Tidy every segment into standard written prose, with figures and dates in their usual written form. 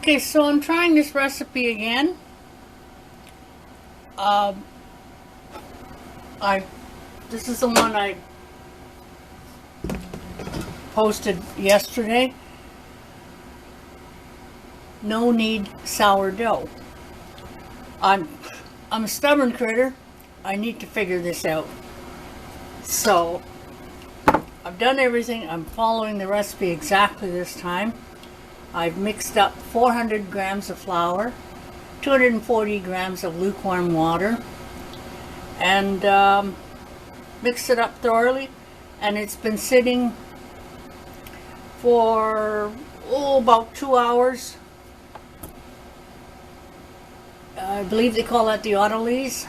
Okay, so I'm trying this recipe again. This is the one I posted yesterday. No knead sourdough. I'm a stubborn critter. I need to figure this out. So I've done everything. I'm following the recipe exactly this time. I've mixed up 400 grams of flour, 240 grams of lukewarm water, and mixed it up thoroughly. And it's been sitting for about 2 hours. I believe they call that the autolyse.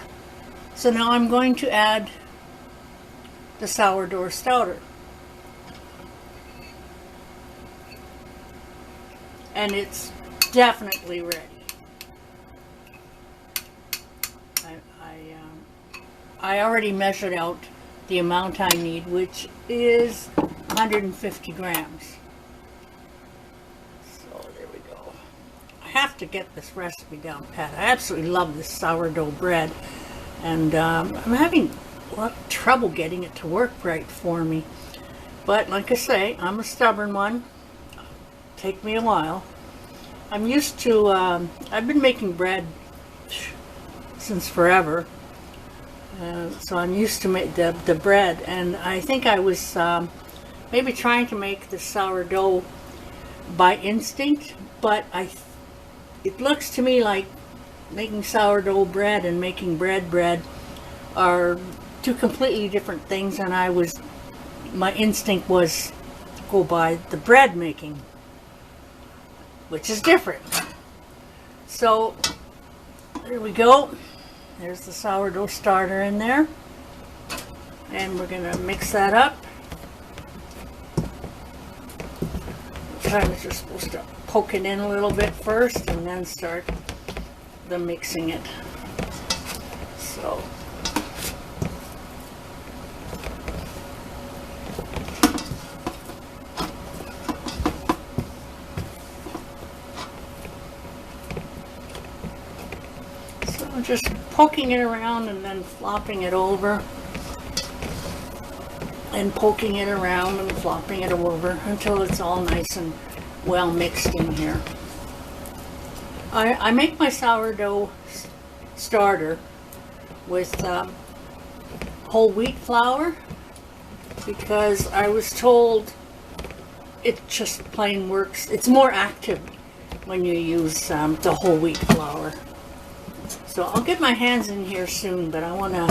So now I'm going to add the sourdough starter. And it's definitely ready. I already measured out the amount I need, which is 150 grams. So there we go. I have to get this recipe down pat. I absolutely love this sourdough bread, and I'm having a lot of trouble getting it to work right for me. But like I say, I'm a stubborn one. Take me a while. I'm used to, I've been making bread since forever. So I'm used to make the bread, and I think I was maybe trying to make the sourdough by instinct, but it looks to me like making sourdough bread and making bread are two completely different things, and my instinct was to go by the bread making, which is different. So there we go. There's the sourdough starter in there, and we're going to mix that up. Sometimes you're supposed to poke it in a little bit first and then start the mixing it. So just poking it around and then flopping it over, and poking it around and flopping it over until it's all nice and well mixed in here. I make my sourdough starter with whole wheat flour because I was told it just plain works. It's more active when you use the whole wheat flour. So I'll get my hands in here soon, but I want to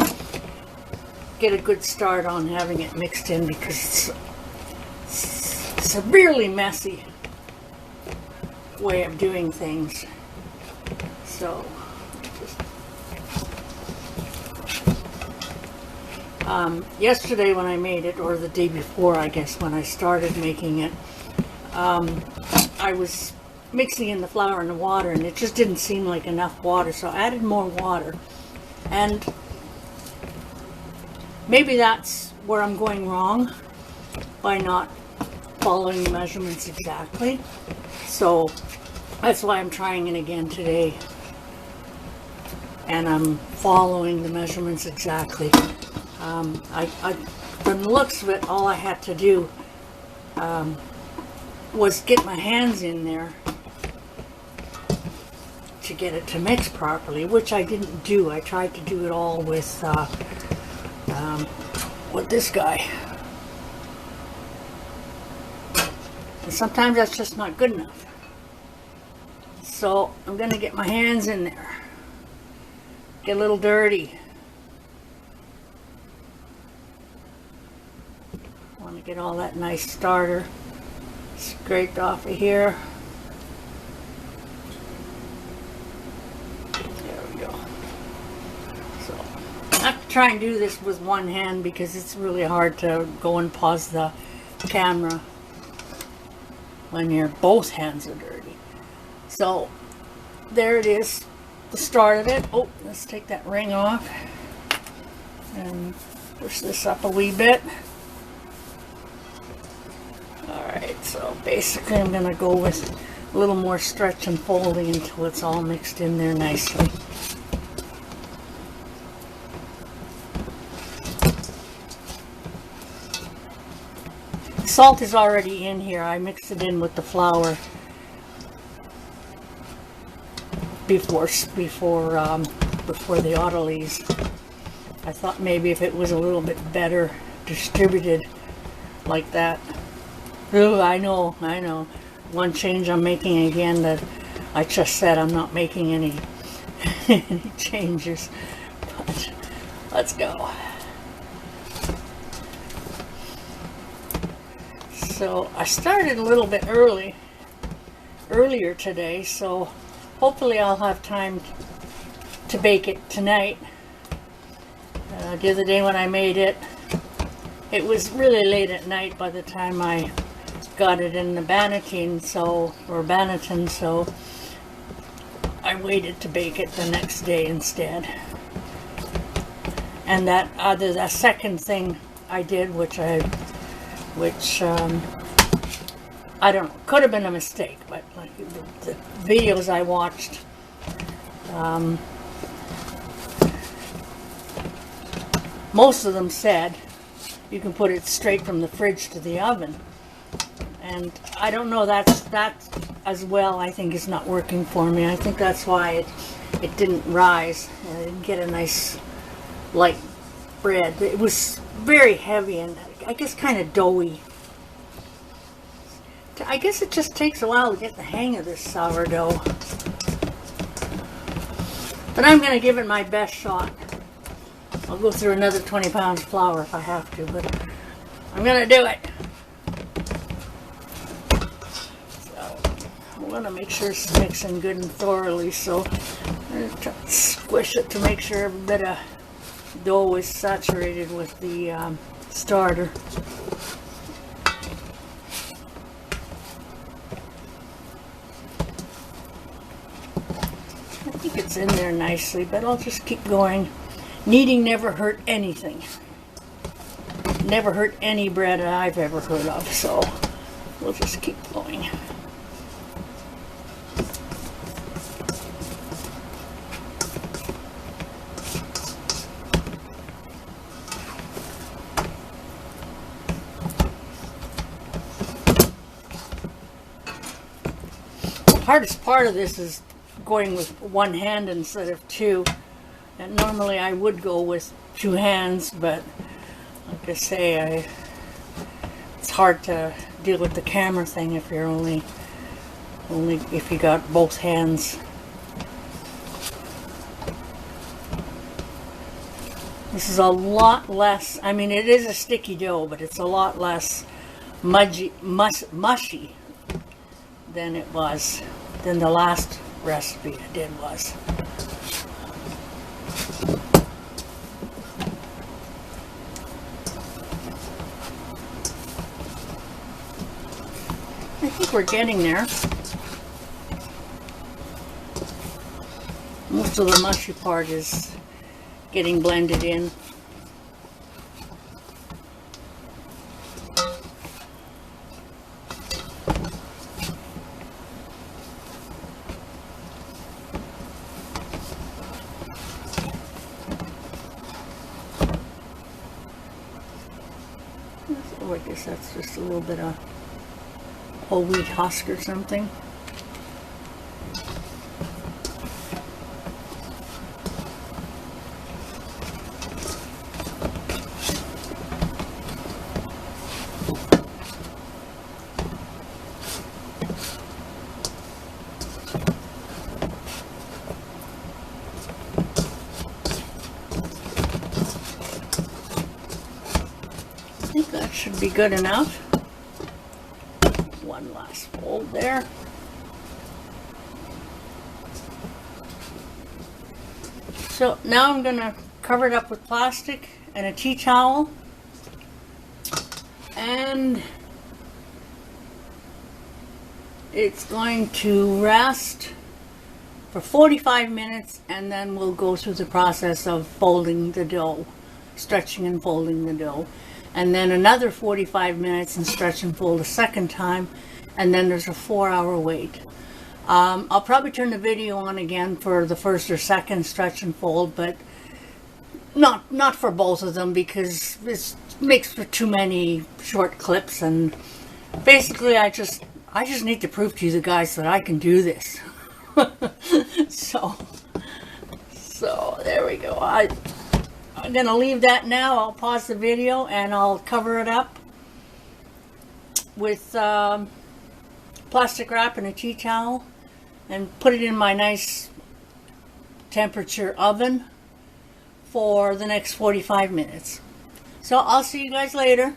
get a good start on having it mixed in because it's a severely messy way of doing things. So yesterday when I made it, or the day before I guess when I started making it, I was mixing in the flour and the water, and it just didn't seem like enough water, so I added more water. And maybe that's where I'm going wrong by not following the measurements exactly. So that's why I'm trying it again today, and I'm following the measurements exactly. From the looks of it, all I had to do was get my hands in there to get it to mix properly, which I didn't do. I tried to do it all with this guy, and sometimes that's just not good enough. So I'm gonna get my hands in there, get a little dirty. I want to get all that nice starter scraped off of here. I have to try and do this with one hand because it's really hard to go and pause the camera when your both hands are dirty. So there it is, the start of it. Oh, let's take that ring off and push this up a wee bit. Alright, so basically I'm going to go with a little more stretch and folding until it's all mixed in there nicely. Salt is already in here. I mixed it in with the flour before the autolyse. I thought maybe if it was a little bit better distributed like that. Ooh, I know. One change I'm making again, that I just said I'm not making any any changes. But let's go. So I started a little bit earlier today, so hopefully I'll have time to bake it tonight. The other day when I made it, it was really late at night by the time I got it in the banneton, so I waited to bake it the next day instead. And that second thing I did, which I don't know, could have been a mistake, but like the videos I watched, most of them said you can put it straight from the fridge to the oven, and I don't know, that as well I think is not working for me. I think that's why it didn't rise. I didn't get a nice light bread. It was very heavy and I guess kind of doughy. I guess it just takes a while to get the hang of this sourdough. But I'm going to give it my best shot. I'll go through another 20 pounds of flour if I have to, but I'm going to do it. So I'm going to make sure it's mixing good and thoroughly, so I'm going to try to squish it to make sure every bit of dough is saturated with the starter. I think it's in there nicely, but I'll just keep going. Kneading never hurt anything. Never hurt any bread I've ever heard of, so we'll just keep going. The hardest part of this is going with one hand instead of two. And normally I would go with two hands, but like I say, it's hard to deal with the camera thing if you're only if you got both hands. This is a lot less, I mean it is a sticky dough, but it's a lot less mushy than it was, than the last recipe I did was. I think we're getting there. Most of the mushy part is getting blended in. So I guess that's just a little bit of whole wheat husk or something. I think that should be good enough. One last fold there. So now I'm going to cover it up with plastic and a tea towel, and it's going to rest for 45 minutes, and then we'll go through the process of folding the dough, stretching and folding the dough. And then another 45 minutes and stretch and fold a second time, and then there's a 4-hour wait. I'll probably turn the video on again for the first or second stretch and fold, but not for both of them, because this makes for too many short clips. And basically I just need to prove to you guys that I can do this. so there we go. I'm gonna leave that now. I'll pause the video and I'll cover it up with plastic wrap and a tea towel and put it in my nice temperature oven for the next 45 minutes. So I'll see you guys later.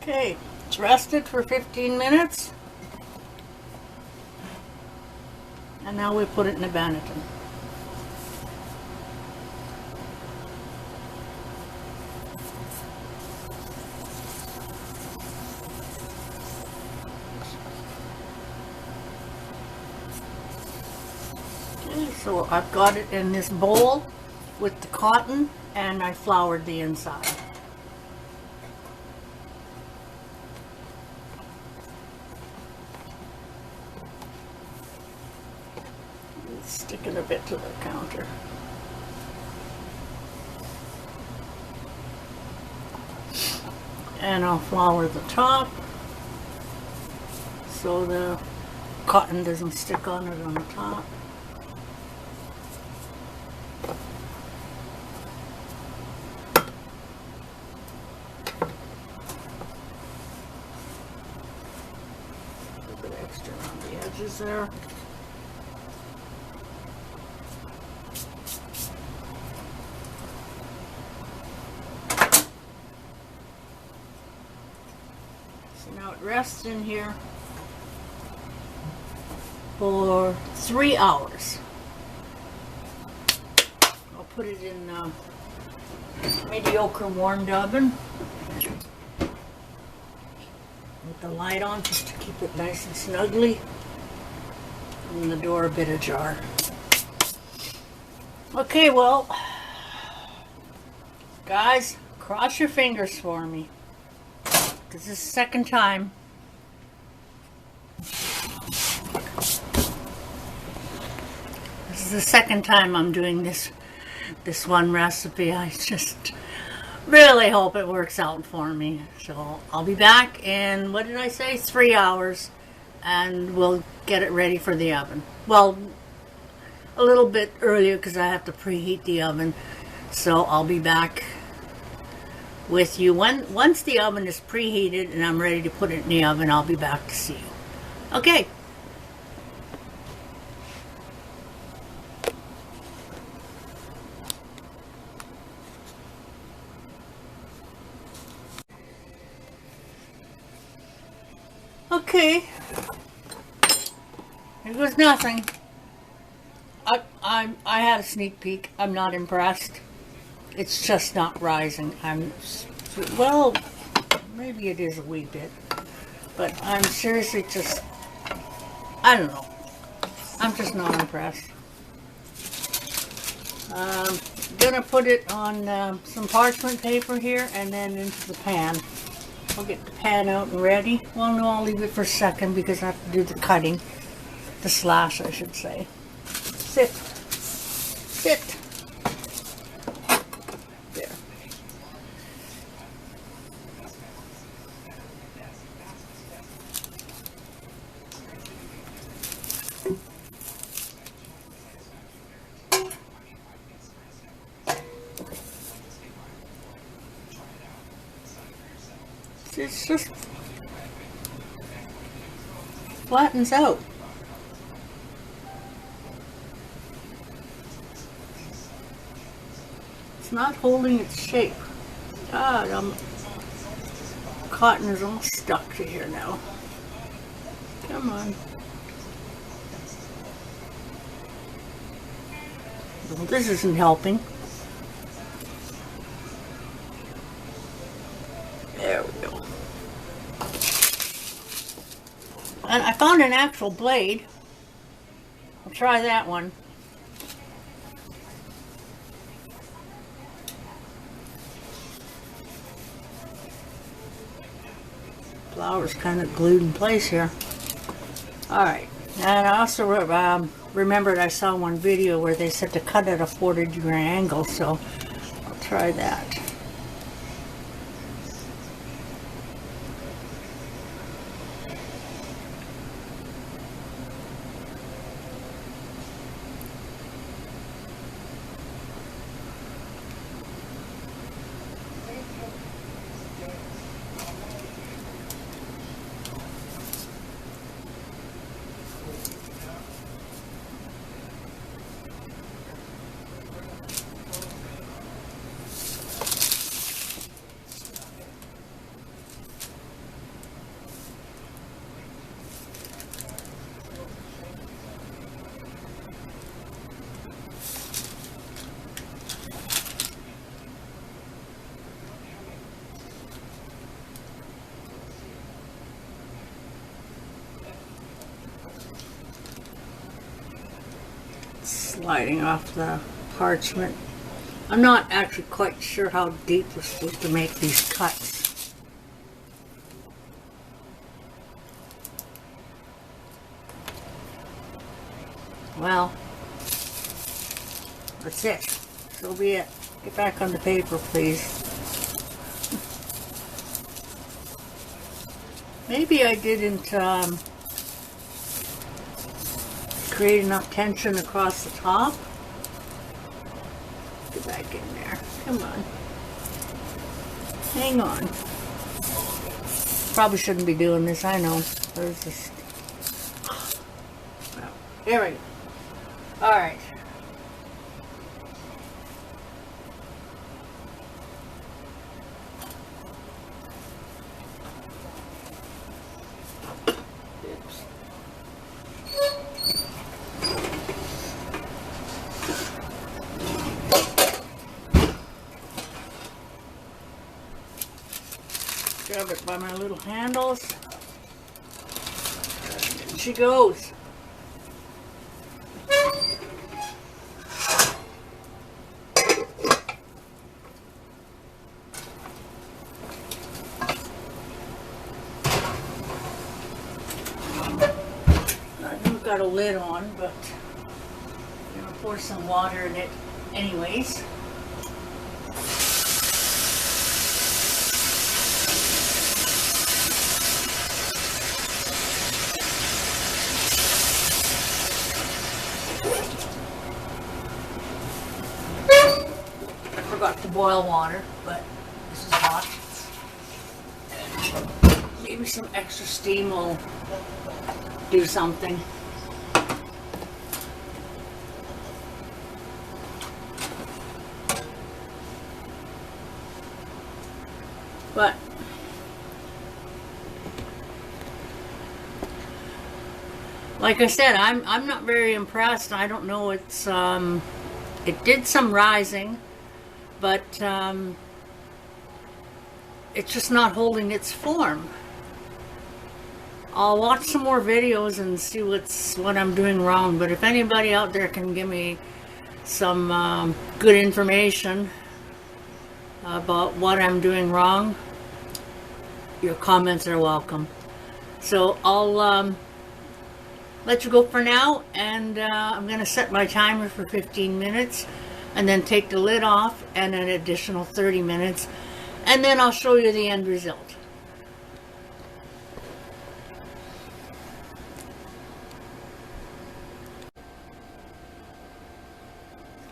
Okay, it's rested for 15 minutes. And now we put it in a banneton. Okay, so I've got it in this bowl with the cotton, and I floured the inside. Stick it a bit to the counter. And I'll flour the top so the cotton doesn't stick on it on the top. A bit extra on the edges there. Now it rests in here for 3 hours. I'll put it in mediocre warmed oven with the light on just to keep it nice and snugly, and the door a bit ajar. Okay, well, guys, cross your fingers for me. This is the second time. This is the second time I'm doing this one recipe. I just really hope it works out for me. So I'll be back in, what did I say, 3 hours, and we'll get it ready for the oven. Well, a little bit earlier because I have to preheat the oven. So I'll be back with you once the oven is preheated and I'm ready to put it in the oven. I'll be back to see you. Okay. Okay. It was nothing. I had a sneak peek. I'm not impressed. It's just not rising. Well, maybe it is a wee bit, but I'm seriously just, I don't know. I'm just not impressed. Gonna put it on some parchment paper here and then into the pan. I'll get the pan out and ready. Well, no, I'll leave it for a second because I have to do the cutting. The slash, I should say. Sit. Sit. There. It's just flattens out. It's not holding its shape. God, cotton is all stuck to here now. Come on. Well, this isn't helping. There we go. And I found an actual blade. I'll try that one. Flour's kind of glued in place here. Alright, and I also remembered I saw one video where they said to cut at a 40-degree angle, so I'll try that. Sliding off the parchment. I'm not actually quite sure how deep we're supposed to make these cuts. Well, that's it. So be it. Get back on the paper, please. Maybe I didn't create enough tension across the top. Get back in there. Come on. Hang on. Probably shouldn't be doing this, I know. There's this. Well, there we go. Alright. Grab it by my little handles. And she goes. I've got a lid on, but I'm going to pour some water in it anyways. Forgot to boil water, but this is hot. And maybe some extra steam will do something. But like I said, I'm not very impressed. I don't know. It's it did some rising, but it's just not holding its form. I'll watch some more videos and see what I'm doing wrong. But if anybody out there can give me some good information about what I'm doing wrong, your comments are welcome. So I'll let you go for now, and I'm going to set my timer for 15 minutes and then take the lid off and an additional 30 minutes, and then I'll show you the end result.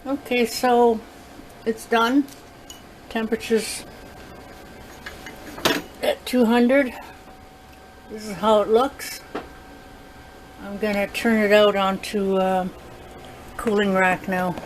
Okay, so it's done. Temperature's at 200. This is how it looks. I'm going to turn it out onto a cooling rack now.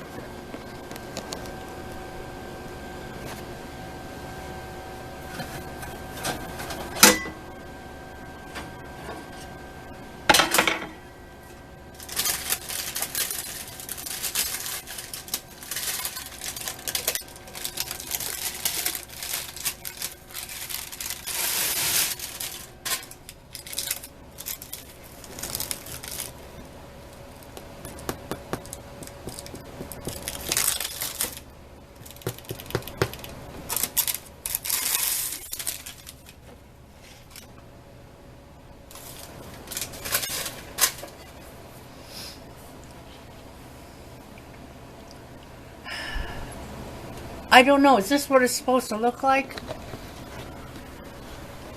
I don't know. Is this what it's supposed to look like?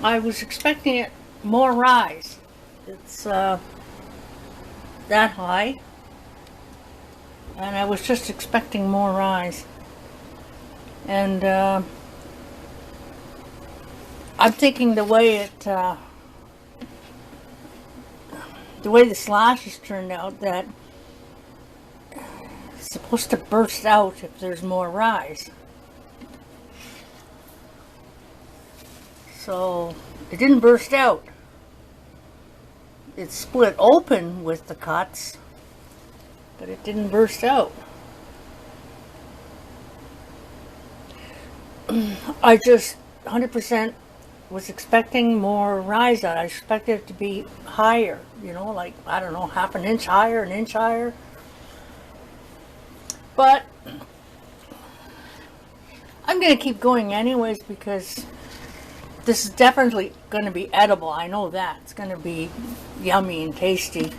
I was expecting it more rise. It's that high. And I was just expecting more rise. And I'm thinking the way the slashes turned out, that it's supposed to burst out if there's more rise. So it didn't burst out. It split open with the cuts, but it didn't burst out. I just 100% was expecting more rise out. I expected it to be higher, you know, like, I don't know, half an inch higher, an inch higher. But I'm going to keep going anyways, because this is definitely going to be edible. I know that. It's going to be yummy and tasty.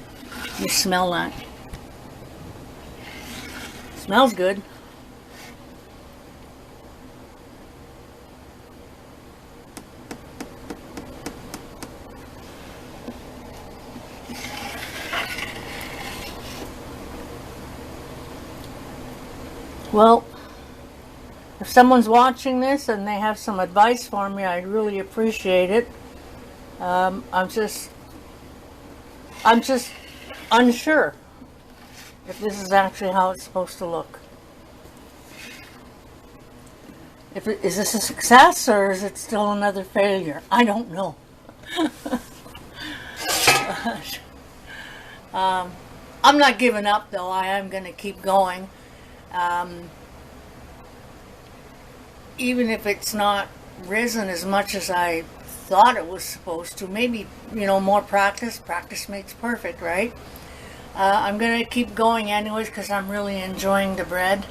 You smell that. Smells good. Well, if someone's watching this and they have some advice for me, I'd really appreciate it. I'm just unsure if this is actually how it's supposed to look. Is this a success, or is it still another failure? I don't know. I'm not giving up, though. I am going to keep going. Even if it's not risen as much as I thought it was supposed to, maybe, you know, more practice. Practice makes perfect, right? I'm going to keep going anyways, because I'm really enjoying the bread.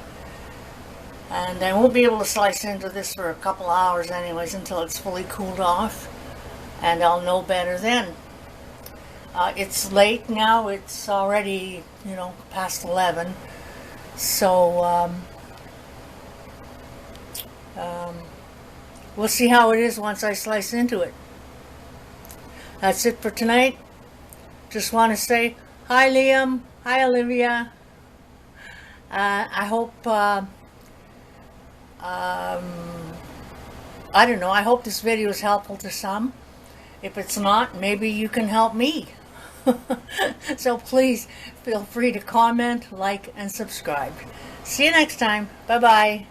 And I won't be able to slice into this for a couple hours anyways, until it's fully cooled off. And I'll know better then. It's late now. It's already, you know, past 11. So, we'll see how it is once I slice into it. That's it for tonight. Just want to say hi, Liam. Hi, Olivia. I hope, I don't know, I hope this video is helpful to some. If it's not, maybe you can help me. So please feel free to comment, like, and subscribe. See you next time. Bye-bye.